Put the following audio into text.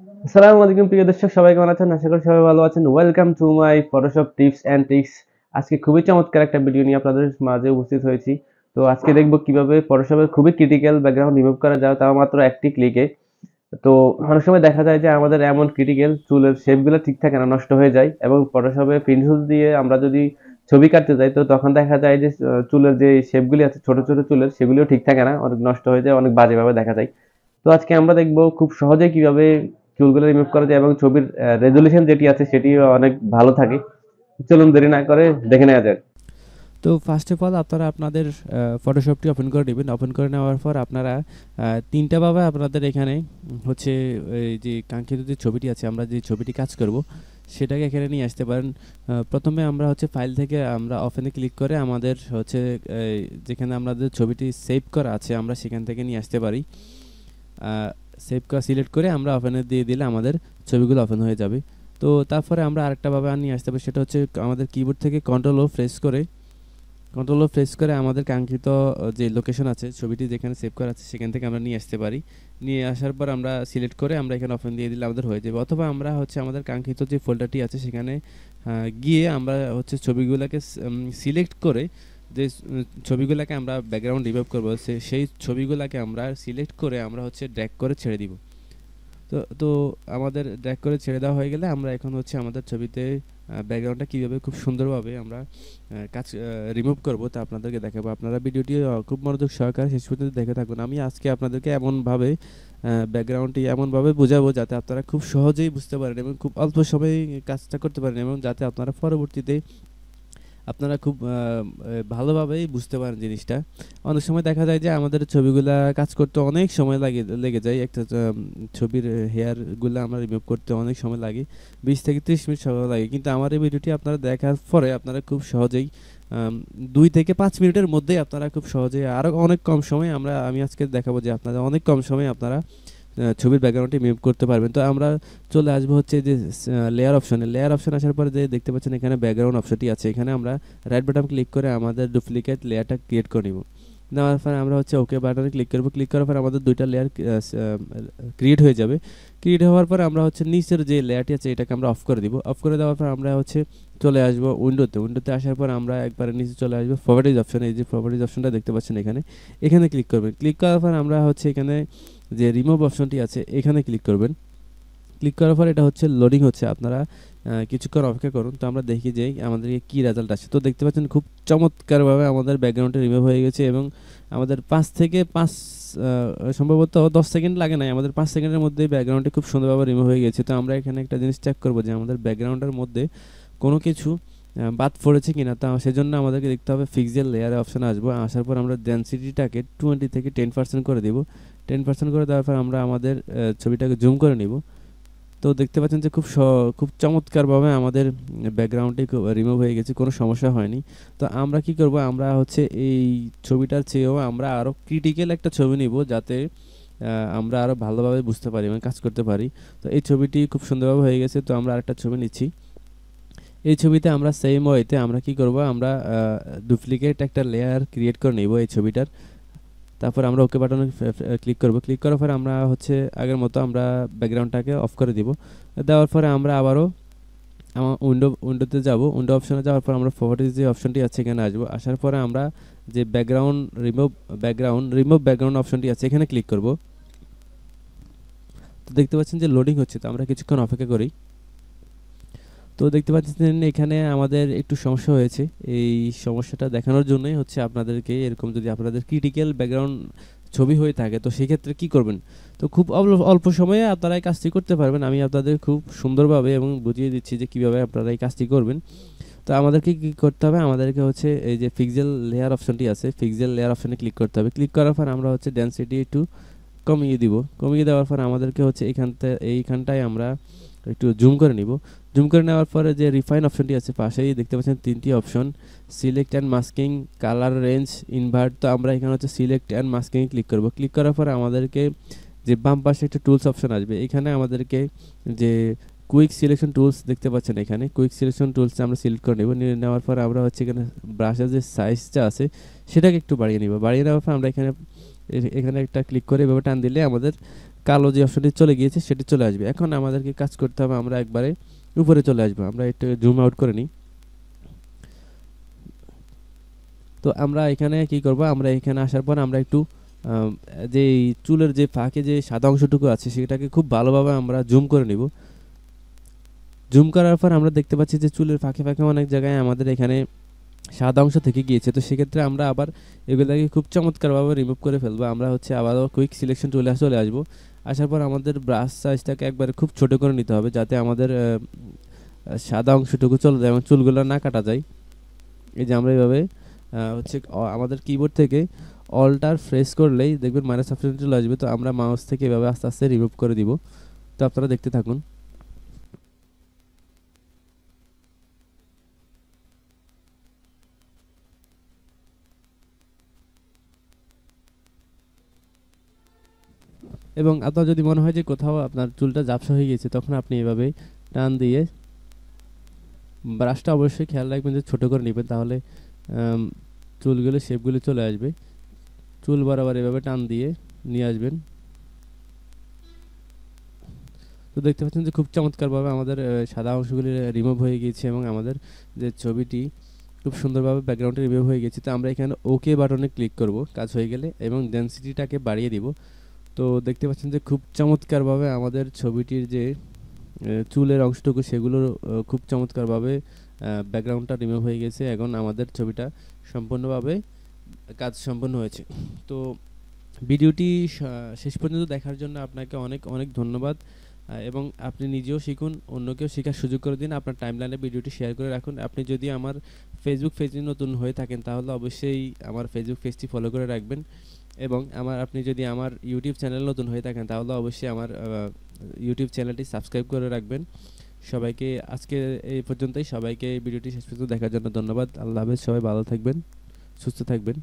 আসসালামু আলাইকুম প্রিয় দর্শক, সবাই কেমন আছেন? আশা করি সবাই ভালো আছেন। Welcome to my Photoshop tips and tricks. আজকে খুবই চমৎকার একটা ভিডিও নিয়ে আপনাদের মাঝে উপস্থিত হয়েছি। তো আজকে দেখব কিভাবে ফটোশপের খুবই ক্রিটিক্যাল ব্যাকগ্রাউন্ড রিমুভ করা যায়, তাও মাত্র একটি ক্লিকে। তো অনেক সময় দেখা যায় যে আমাদের এমন ক্রিটিক্যাল চুলের শেপগুলো ঠিক থাকে না, নষ্ট হয়ে যায়, এবং ফটোশপে পেন্সিল দিয়ে আমরা যদি ছবি কাটতে যাই তো তখন দেখা যায় যে চুলের যে শেপগুলি আছে ছোট ছোট চুলের, সেগুলিও ঠিক থাকে না, অনেক নষ্ট হয়ে যায়, অনেক বাজেভাবে দেখা যায়। তো আজকে আমরা দেখব খুব সহজে কিভাবে চুলগুলো রিমুভ করা যায় এবং ছবির রেজলিউশন যেটি আছে সেটিও অনেক ভালো থাকে। চলুন দেরি না করে দেখে নেওয়া যাক। তো ফার্স্ট অফ অল আপনারা আপনাদের ফটোশপটি ওপেন করে নেবেন। ওপেন করে নেওয়ার পর আপনারা তিনটা ভাবে আপনাদের এখানে হচ্ছে এই যে কাঙ্ক্ষিত যে ছবিটি আছে, আমরা যে ছবিটি কাজ করব সেটাকে এখানে নিয়ে আসতে পারেন। প্রথমে আমরা হচ্ছে ফাইল থেকে আমরা ওপেনে ক্লিক করে আমাদের হচ্ছে যেখানে আমাদের ছবিটি সেভ করা আছে আমরা সেখান থেকে নিয়ে আসতে পারি। সেভ করা সিলেক্ট করে আমরা ওপেনে দিয়ে দিলে আমাদের ছবিগুলো ওপেন হয়ে যাবে। তো তারপরে আমরা আরেকটা ভাবে নিয়ে আসতে পারি, সেটা হচ্ছে আমাদের কিবোর্ড থেকে কন্ট্রোল ও প্রেস করে আমাদের কাঙ্ক্ষিত যে লোকেশন আছে, ছবিটি যেখানে সেভ করা আছে সেখান থেকে আমরা নিয়ে আসতে পারি। নিয়ে আসার পর আমরা সিলেক্ট করে আমরা এখানে ওপেন দিয়ে দিলে আমাদের হয়ে যাবে। অথবা আমরা হচ্ছে আমাদের কাঙ্ক্ষিত যে ফোল্ডারটি আছে সেখানে গিয়ে আমরা হচ্ছে ছবিগুলোকে সিলেক্ট করে যে ছবিগুলোকে আমরা ব্যাকগ্রাউন্ড রিমুভ করবো সেই ছবিগুলোকে আমরা সিলেক্ট করে আমরা হচ্ছে ড্র্যাগ করে ছেড়ে দিব। তো আমাদের ড্র্যাগ করে ছেড়ে দেওয়া হয়ে গেলে আমরা এখন হচ্ছে আমাদের ছবিতে ব্যাকগ্রাউন্ডটা কীভাবে খুব সুন্দরভাবে আমরা কাজ রিমুভ করব তা আপনাদেরকে দেখাবো। আপনারা ভিডিওটি খুব মনোযোগ সহকারে শেষ পর্যন্ত দেখে থাকুন। আমি আজকে আপনাদেরকে এমনভাবে ব্যাকগ্রাউন্ডটি এমনভাবে বোঝাবো যাতে আপনারা খুব সহজেই বুঝতে পারেন এবং খুব অল্প সময়ে কাজটা করতে পারেন, এবং যাতে আপনারা পরবর্তীতে আপনারা খুব ভালোভাবেই বুঝতে পারেন জিনিসটা। অনেক সময় দেখা যায় যে আমাদের ছবিগুলা কাজ করতে অনেক সময় লেগে যায়। একটা ছবির হেয়ারগুলো আমরা রিমুভ করতে অনেক সময় লাগে, 20 থেকে 30 মিনিট সময় লাগে। কিন্তু আমার এই ভিডিওটি আপনারা দেখার পরে আপনারা খুব সহজেই 2 থেকে 5 মিনিটের মধ্যেই আপনারা খুব সহজেই আরও অনেক কম সময়ে আমি আজকে দেখাবো যে আপনারা অনেক কম সময়ে আপনারা ছবির ব্যাকগ্রাউন্ডটি মুভ করতে পারবেন। তো আমরা চলে আসবো হচ্ছে যে লেয়ার অপশন আসার পরে যে দেখতে পাচ্ছেন এখানে ব্যাকগ্রাউন্ড অপশনটি আছে, এখানে আমরা রাইট বাটন ক্লিক করে আমাদের ডুপ্লিকেট লেয়ারটা ক্রিয়েট করে নিব। নেওয়ার পরে আমরা হচ্ছে ওকে বাটনে ক্লিক করব। ক্লিক করার পর আমাদের দুইটা লেয়ার ক্রিয়েট হয়ে যাবে। ক্রিয়েট হওয়ার পর আমরা হচ্ছে নিচের যে লেয়ারটি আছে এটাকে আমরা অফ করে দিব। অফ করে দেওয়ার পর আমরা হচ্ছে চলে আসবো উইন্ডোতে আসার পর আমরা একবারে নিচে চলে আসবো প্রপার্টিজ অপশনে। এই যে প্রপার্টিজ অপশনটা দেখতে পাচ্ছেন এখানে ক্লিক করবেন। ক্লিক করার পর আমরা হচ্ছে এখানে যে রিমুভ অপশনটি আছে এখানে ক্লিক করবেন। ক্লিক করার পর এটা হচ্ছে লোডিং হচ্ছে, আপনারা কিছুক্ষণ অপেক্ষা করুন। তো আমরা দেখি যে আমাদেরকে কী রেজাল্ট আসে। তো দেখতে পাচ্ছেন খুব চমৎকারভাবে আমাদের ব্যাকগ্রাউন্ডটা রিমুভ হয়ে গেছে, এবং আমাদের 5 সম্ভবত 10 সেকেন্ড লাগে নাই, আমাদের 5 সেকেন্ডের মধ্যেই ব্যাকগ্রাউন্ডটি খুব সুন্দরভাবে রিমুভ হয়ে গেছে। তো আমরা এখানে একটা জিনিস চেক করবো যে আমাদের ব্যাকগ্রাউন্ডের মধ্যে কোনো কিছু বাদ পড়েছে কিনা। তা সেজন্য আমাদেরকে দেখতে হবে পিক্সেল লেয়ারে অপশানে আসবো। আসার পর আমরা ডেনসিটিটাকে 20 থেকে 10% করে দিব। 10% করে দেওয়ার পর আমরা আমাদের ছবিটাকে জুম করে নিব। তো দেখতে পাচ্ছেন যে খুব চমৎকারভাবে আমাদের ব্যাকগ্রাউন্ডটি রিমুভ হয়ে গেছে, কোনো সমস্যা হয়নি। তো আমরা কি করব, আমরা হচ্ছে এই ছবিটার চেয়েও আমরা আরও ক্রিটিক্যাল একটা ছবি নিব, যাতে আমরা আরও ভালোভাবে বুঝতে পারি এবং কাজ করতে পারি। তো এই ছবিটি খুব সুন্দরভাবে হয়ে গেছে। তো আমরা আরেকটা ছবি নিচ্ছি। এই ছবিতে আমরা সেম ওয়েতে আমরা কি করব, আমরা ডুপ্লিকেট একটা লেয়ার ক্রিয়েট করে নিব এই ছবিটার। তারপর আমরা ওকে বাটনে ক্লিক করব। ক্লিক করার পরে আমরা হচ্ছে আগের মতো আমরা ব্যাকগ্রাউন্ডটাকে অফ করে দিব। দেওয়ার পরে আমরা আবারও আমার উইন্ডোতে যাব। উইন্ডো অপশনে যাওয়ার পর আমরা প্রপার্টিজ যে অপশনটি আছে এখানে আসবো। আসার পরে আমরা যে রিমুভ ব্যাকগ্রাউন্ড অপশনটি আছে এখানে ক্লিক করব। তো দেখতে পাচ্ছেন যে লোডিং হচ্ছে, তো আমরা কিছুক্ষণ অপেক্ষা করি। তো দেখতে পাচ্ছেন এখানে আমাদের একটু সমস্যা হয়েছে। এই সমস্যাটা দেখানোর জন্যই হচ্ছে আপনাদেরকে এরকম, যদি আপনাদের ক্রিটিক্যাল ব্যাকগ্রাউন্ড ছবি হয়ে থাকে তো সেক্ষেত্রে কি করবেন। তো খুব অল্প সময়ে আপনারা এই কাজটি করতে পারবেন। আমি আপনাদের খুব সুন্দরভাবে এবং বুঝিয়ে দিচ্ছি যে কীভাবে আপনারা এই কাজটি করবেন। তো আমাদেরকে কী করতে হবে, আমাদেরকে হচ্ছে এই যে পিক্সেল লেয়ার অপশনটি আছে, পিক্সেল লেয়ার অপশনে ক্লিক করতে হবে। ক্লিক করার পর আমরা হচ্ছে ডেনসিটি একটু কমিয়ে দিব। কমিয়ে দেওয়ার পর আমাদেরকে হচ্ছে এইখানটায় আমরা একটু জুম করে নিব। জুম করে নেওয়ার পরে যে রিফাইন অপশনটি আছে পাশেই দেখতে পাচ্ছেন 3টি option, select and masking, colour range, invert. তো আমরা এখানে হচ্ছে সিলেক্ট অ্যান্ড মাস্কিং ক্লিক করব। ক্লিক করার পরে আমাদেরকে যে বাম পাশে একটা টুলস অপশন আসবে, এখানে আমাদেরকে যে কুইক সিলেকশন টুলস দেখতে পাচ্ছেন, এখানে কুইক সিলেকশন টুলসটা আমরা সিলেক্ট করে নেব। নেওয়ার পর আমরা হচ্ছে এখানে ব্রাশের যে সাইজটা আছে সেটাকে একটু বাড়িয়ে নেব। বাড়িয়ে নেওয়ার পর আমরা এখানে একটা ক্লিক করে এভাবে টান দিলে আমাদের কালো যে অপশনটি চলে গিয়েছে সেটি চলে আসবে। এখন আমাদেরকে কাজ করতে হবে, আমরা একবারে উপরে চলে আসবো। আমরা একটু জুম আউট করে নিই। তো আমরা এখানে কি করব, আমরা এখানে আসার পর আমরা একটু যে চুলের যে ফাঁকে যে সাদা অংশটুকু আছে সেটাকে খুব ভালোভাবে আমরা জুম করে নিব। জুম করার পর আমরা দেখতে পাচ্ছি যে চুলের ফাঁকে ফাঁকে অনেক জায়গায় আমাদের এখানে সাদা অংশ থেকে গিয়েছে। তো সেক্ষেত্রে আমরা আবার এগুলাকে খুব চমৎকারভাবে রিমুভ করে ফেলবো। আমরা হচ্ছে আবারও কুইক সিলেকশন চলে আসবো। আসার পর আমাদের ব্রাশ সাইজটাকে একবারে খুব ছোট করে নিতে হবে, যাতে আমাদের সাদা অংশটুকু চলে যায় এবং চুলগুলো না কাটা যায়। এই যে আমরা এইভাবে হচ্ছে আমাদের কিবোর্ড থেকে অল্টার প্রেস করলেই দেখবেন মাইনাস অপশন চলে আসবে। তো আমরা মাউস থেকে এভাবে আস্তে আস্তে রিমুভ করে দিব। তো আপনারা দেখতে থাকুন। এবং আপনার যদি মনে হয় যে কোথাও আপনার চুলটা ঝাপসা হয়ে গেছে, তখন আপনি এভাবে টান দিয়ে, ব্রাশটা অবশ্যই খেয়াল রাখবেন যে ছোট করে নেবেন, তাহলে চুলগুলো শেপগুলো চলে আসবে। চুল বরাবর এভাবে টান দিয়ে নিয়ে আসবেন। তো দেখতে পাচ্ছেন যে খুব চমৎকারভাবে আমাদের সাদা অংশগুলি রিমুভ হয়ে গিয়েছে এবং আমাদের যে ছবিটি খুব সুন্দরভাবে ব্যাকগ্রাউন্ডে রিমুভ হয়ে গেছে। তো আমরা এখানে ওকে বাটনে ক্লিক করব কাজ হয়ে গেলে এবং ডেনসিটিটাকে বাড়িয়ে দিব। তো দেখতে পাচ্ছেন যে খুব চমৎকারভাবে আমাদের ছবিটির যে চুলের অংশটুকু সেগুলো খুব চমৎকারভাবে ব্যাকগ্রাউন্ডটা রিমুভ হয়ে গেছে। এখন আমাদের ছবিটা সম্পূর্ণভাবে কাজ সম্পন্ন হয়েছে। তো ভিডিওটি শেষ পর্যন্ত দেখার জন্য আপনাকে অনেক অনেক ধন্যবাদ। এবং আপনি নিজেও শিখুন, অন্যকেও শেখার সুযোগ করে দিন। আপনার টাইমলাইনে ভিডিওটি শেয়ার করে রাখুন। আপনি যদি আমার ফেসবুক পেজে নতুন হয়ে থাকেন তাহলে অবশ্যই আমার ফেসবুক পেজটি ফলো করে রাখবেন। এবং আপনি যদি আমার ইউটিউব চ্যানেল নতুন হয়ে থাকেন তাহলে অবশ্যই আমার ইউটিউব চ্যানেলটি সাবস্ক্রাইব করে রাখবেন। সবাইকে আজকে এই পর্যন্তই। সবাইকে এই ভিডিওটি শেষ পর্যন্ত দেখার জন্য ধন্যবাদ। আল্লাহ হাফেজ। সবাই ভালো থাকবেন, সুস্থ থাকবেন।